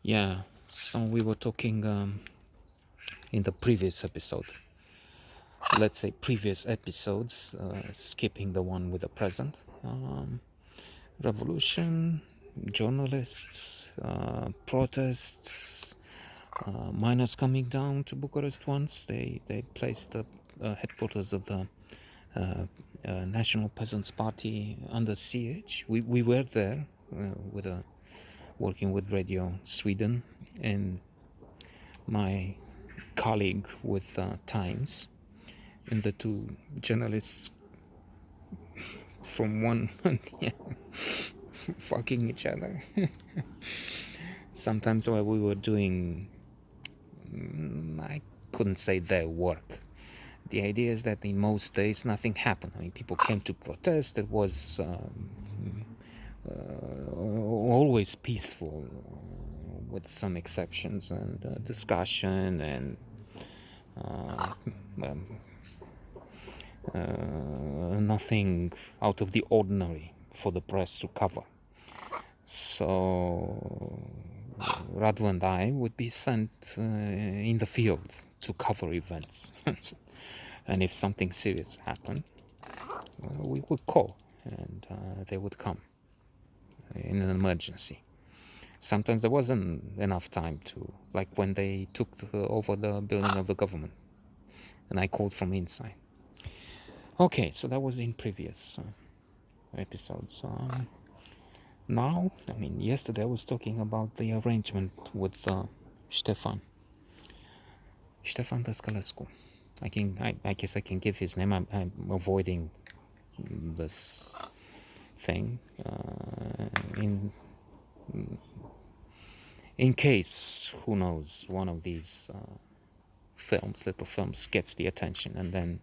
Yeah, so we were talking in the previous episode. Let's say previous episodes, skipping the one with the present. Revolution, journalists, protests, miners coming down to Bucharest once. They placed the headquarters of the National Peasants' Party under siege. We were there with working with Radio Sweden and my colleague with Times, and the two journalists from one yeah, fucking each other. Sometimes while we were doing, I couldn't say their work. The idea is that in most days nothing happened. I mean, people came to protest. It was always peaceful, with some exceptions and discussion and um, nothing out of the ordinary for the press to cover. So Radu and I would be sent in the field to cover events. And if something serious happened, we would call and they would come in an emergency. Sometimes there wasn't enough time to, like when they took over the building of the government, and I called from inside. Okay, so that was in previous episodes. Now, I mean, yesterday I was talking about the arrangement with Stefan the Scoundrel. I guess I can give his name. I'm avoiding this thing in case, who knows, one of these little films gets the attention, and then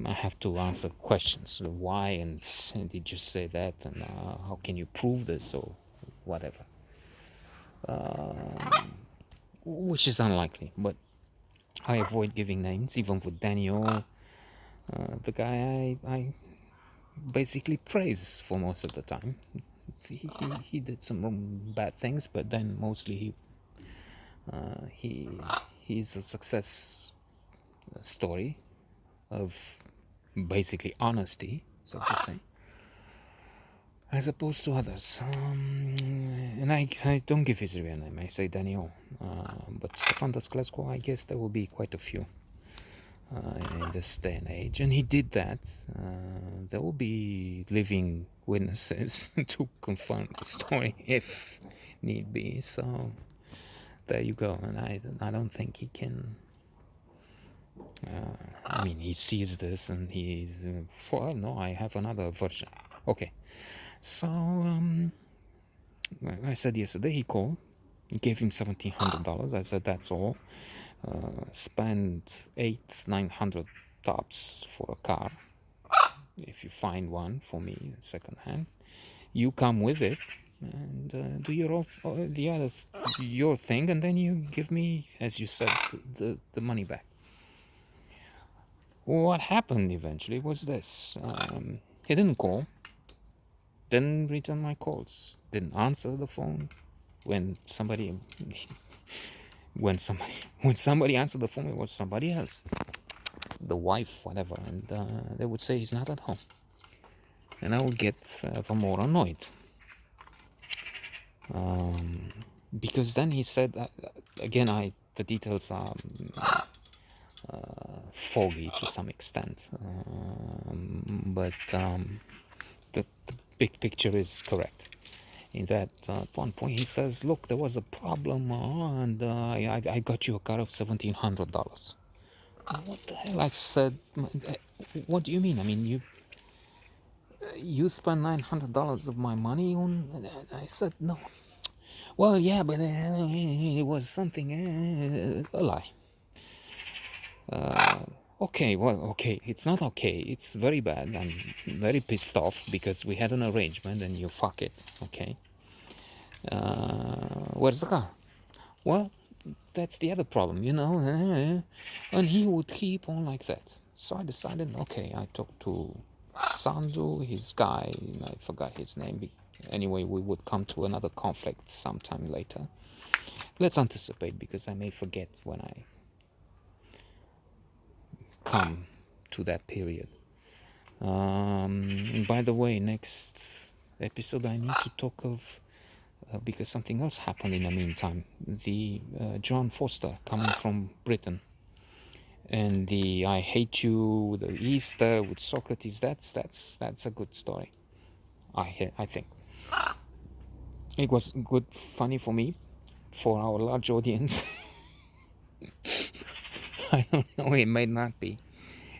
I have to answer questions. Why and did you say that, and how can you prove this, or whatever. Which is unlikely, but I avoid giving names, even with Daniel, the guy I basically praise for most of the time. He did some bad things, but then mostly he's a success story of basically honesty, so to say, as opposed to others. And I don't give his real name, I say Daniel. But Stefan the Scoundrel, I guess there will be quite a few in this day and age. And he did that. There will be living witnesses to confirm the story if need be. So there you go. And I don't think he can. I mean, he sees this and he's, well, no, I have another version. Okay. So I said yesterday he called, gave him $1,700. I said that's all. Spend $800-900 tops for a car. If you find one for me secondhand, you come with it and do your thing, and then you give me, as you said, the money back. What happened eventually was this: he didn't call, didn't return my calls, didn't answer the phone. When somebody answered the phone, it was somebody else, the wife, whatever, and they would say he's not at home, and I would get ever more annoyed, because then he said, again, the details are foggy to some extent, but the big picture is correct. In that, at one point he says, look, there was a problem, and I got you a car of $1,700. What the hell? I said, what do you mean? I mean, you spent $900 of my money on. I said, no. Well, yeah, but it was something, a lie. Okay, it's not okay, it's very bad. I'm very pissed off because we had an arrangement and you fuck it. Okay, where's the car? Well, that's the other problem, and he would keep on like that. So I decided, okay, I talked to Sandu, his guy, I forgot his name, anyway we would come to another conflict sometime later. Let's anticipate, because I may forget when I come to that period. By the way, next episode I need to talk of, because something else happened in the meantime, the John Foster coming from Britain, and the I Hate You, the Easter with Socrates. That's a good story. I think it was good, funny for me, for our large audience. I don't know. It may not be.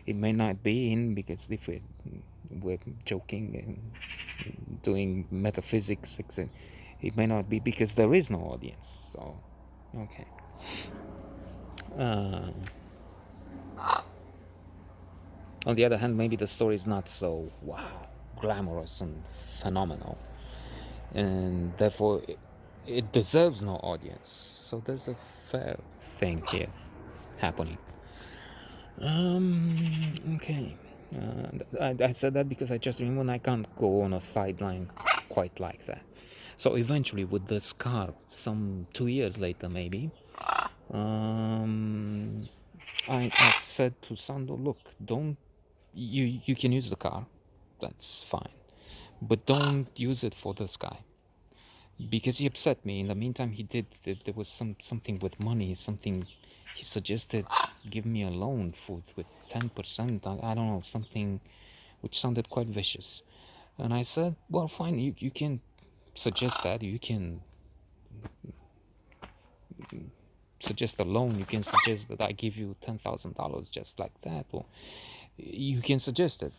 It may not be in, because if we're joking and doing metaphysics, it may not be, because there is no audience. So, okay. On the other hand, maybe the story is not so wow, glamorous and phenomenal, and therefore it deserves no audience. So there's a fair thing here happening. Okay. I said that because I just remember I can't go on a sideline quite like that. So eventually, with this car, some 2 years later maybe, I said to Sando, look, don't, you can use the car, that's fine, but don't use it for this guy, because he upset me. In the meantime, there was something with money, something he suggested, give me a loan with 10%, I don't know, something which sounded quite vicious. And I said, well, fine, you can suggest that, you can suggest a loan, you can suggest that I give you $10,000 just like that, or you can suggest it.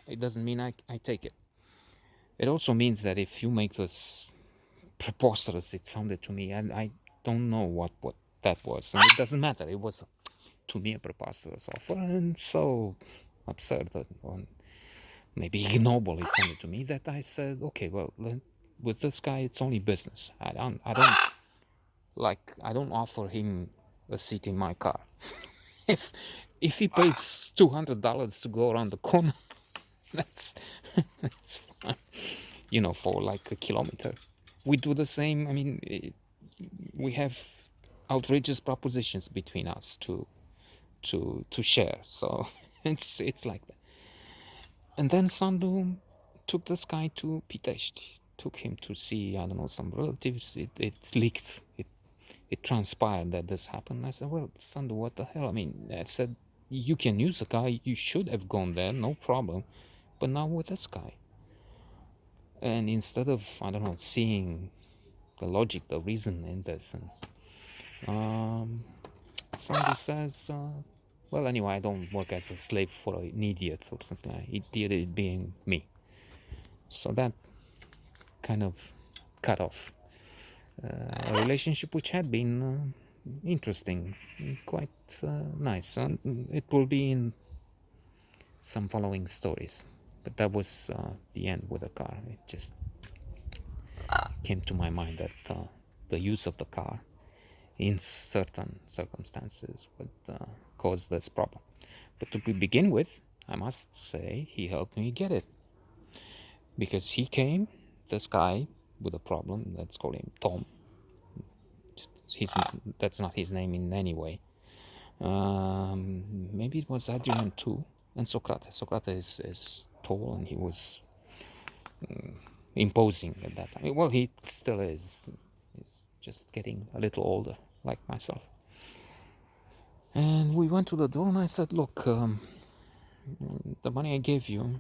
It doesn't mean I take it. It also means that if you make this preposterous, it sounded to me, and I don't know what that was, and it doesn't matter, it was to me a preposterous offer, and so absurd, or maybe ignoble it sounded to me, that I said, okay, well, with this guy it's only business. I don't offer him a seat in my car. if he pays $200 to go around the corner, that's fine, for like a kilometer. We do the same. I mean, we have outrageous propositions between us to share, so it's like that. And then Sandu took this guy to Pitești, took him to see, I don't know, some relatives. It leaked, it transpired that this happened. I said, well, Sandu, what the hell? I mean, I said, you can use the guy, you should have gone there, no problem, but now with this guy. And instead of, I don't know, seeing the logic, the reason in this, and Sandu says, well, anyway, I don't work as a slave for an idiot or something like that. Idiot being me. So that kind of cut off a relationship which had been interesting, quite nice. And it will be in some following stories. But that was the end with the car. It just came to my mind that the use of the car in certain circumstances would cause this problem. But to begin with, I must say he helped me get it, because he came, this guy with a problem, let's call him Tom. That's not his name in any way. Maybe it was Adrian too, and Socrates. Socrates is tall, and he was imposing at that time. Well, he still is. He's just getting a little older, like myself. And we went to the door, and I said, look, the money I gave you,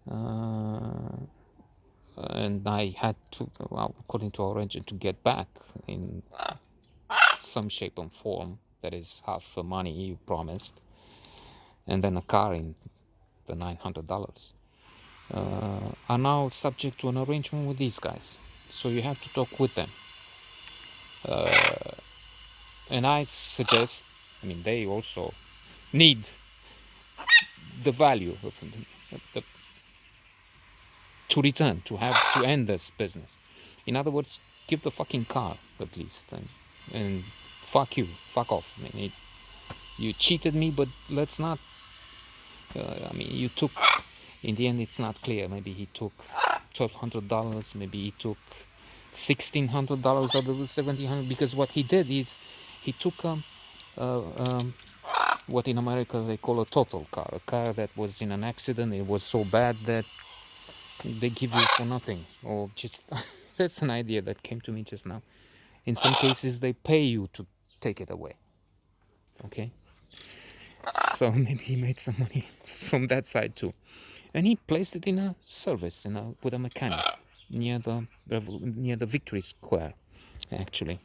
and I had to, according to our arrangement, to get back in some shape and form, that is half the money you promised, and then a car in the $900, are now subject to an arrangement with these guys. So you have to talk with them. And I suggest, I mean, they also need the value of to return, to end this business. In other words, give the fucking car at least, and fuck you, fuck off. I mean, you cheated me, but let's not. I mean, you took. In the end, it's not clear. Maybe he took $1,200. Maybe he took $1,600 out of the $1,700, because what he did is he took what in America they call a total car, a car that was in an accident. It was so bad that they give you for nothing, or just that's an idea that came to me just now. In some cases, they pay you to take it away. Okay, so maybe he made some money from that side too, and he placed it in a service with a mechanic near the Victory Square, actually,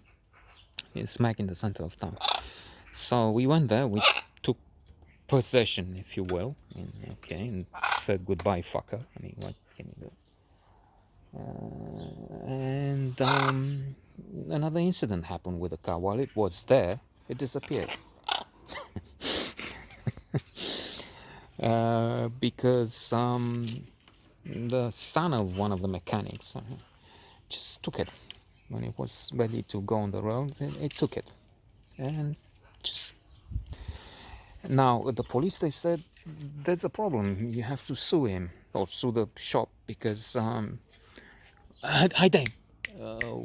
smack in the center of town. So we went there. We took possession, if you will, and said goodbye, fucker. I mean, what can you do? And another incident happened with the car. While it was there, it disappeared. Because the son of one of the mechanics just took it. When it was ready to go on the road, it took it. And just... Now, the police, they said, there's a problem. You have to sue him, or sue the shop, because... Hi, Dave.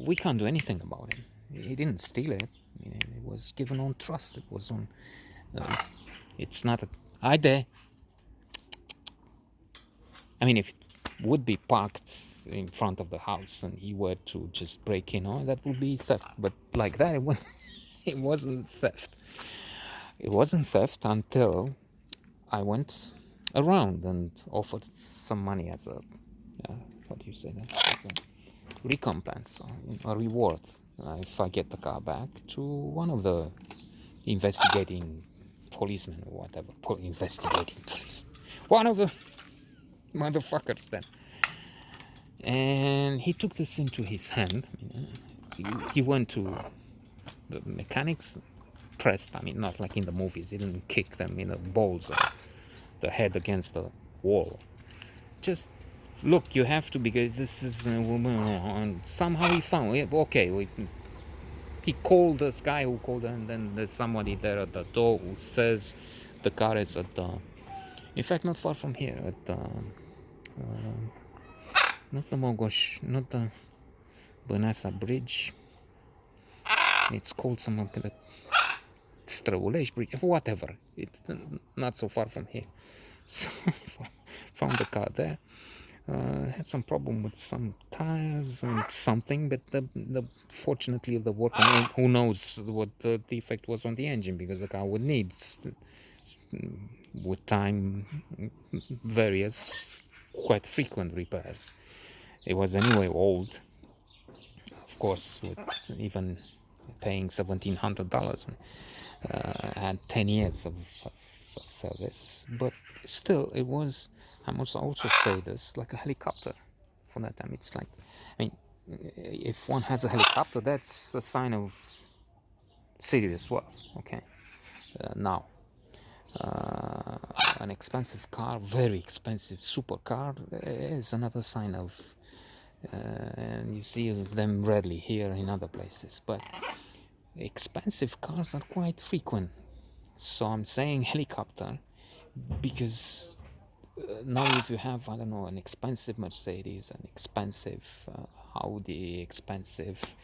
We can't do anything about it. He didn't steal it. I mean, it was given on trust. It was on... it's not a... Hi there. I mean, if it would be parked in front of the house and he were to just break in, that would be theft. But like that, it wasn't theft. It wasn't theft until I went around and offered some money as a... what do you say that? As a recompense, or a reward, if I get the car back, to one of the investigating policemen or whatever. Investigating police. One of the motherfuckers then. And he took this into his hand. He went to the mechanics, pressed, I mean, not like in the movies, he didn't kick them in the balls or the head against the wall. Just, look, you have to, because this is a woman. And somehow he found, okay, he called this guy who called, and then there's somebody there at the door who says the car is at the... In fact, not far from here, at the... not the Mogosh, not the Băneasa Bridge. It's called some of the Străulești Bridge, whatever. It's not so far from here. So found the car there. Had some problem with some tires and something, but fortunately the worker, who knows what the defect was on the engine, because the car would need, with time, various quite frequent repairs. It was anyway old, of course, with even paying $1,700. Had 10 years of service, but still it was, I must also say this, like a helicopter for that time. It's like, I mean, if one has a helicopter, that's a sign of serious wealth. Okay, now an expensive car, very expensive supercar, is another sign of, and you see them rarely here in other places, but expensive cars are quite frequent. So I'm saying helicopter because now if you have, I don't know, an expensive Mercedes, an expensive Audi, expensive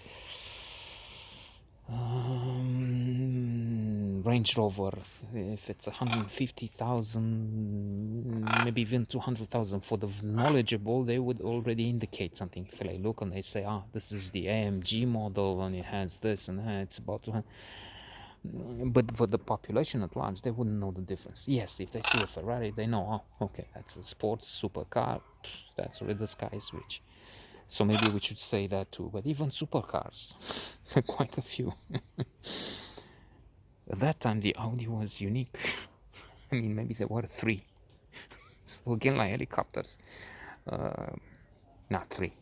Range Rover, if it's 150,000, maybe even 200,000, for the knowledgeable, they would already indicate something. If they look and they say, this is the AMG model and it has this and that, it's about 200. But for the population at large, they wouldn't know the difference. Yes, if they see a Ferrari, they know, okay, that's a sports supercar, that's where the sky is rich. So maybe we should say that too. But even supercars, quite a few. At that time, the Audi was unique. I mean, maybe there were 3. So again, like helicopters. Not 3.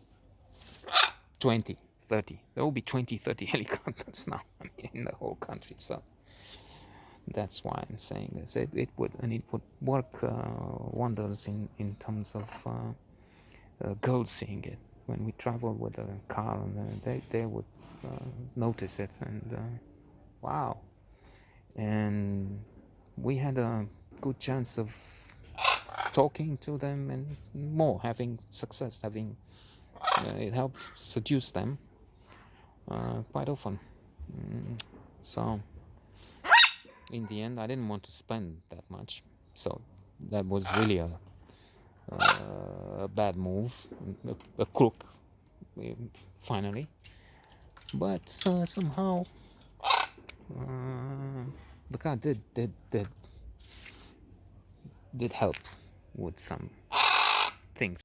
20, 30. There will be 20, 30 helicopters now, I mean, in the whole country. So that's why I'm saying this. It would work wonders in terms of girls seeing it. When we travel with a car, and they would notice it, and wow. And we had a good chance of talking to them and more, having success, having it helps seduce them quite often. So in the end, I didn't want to spend that much, so that was really a bad move, a crook, finally. But somehow the car did help with some things.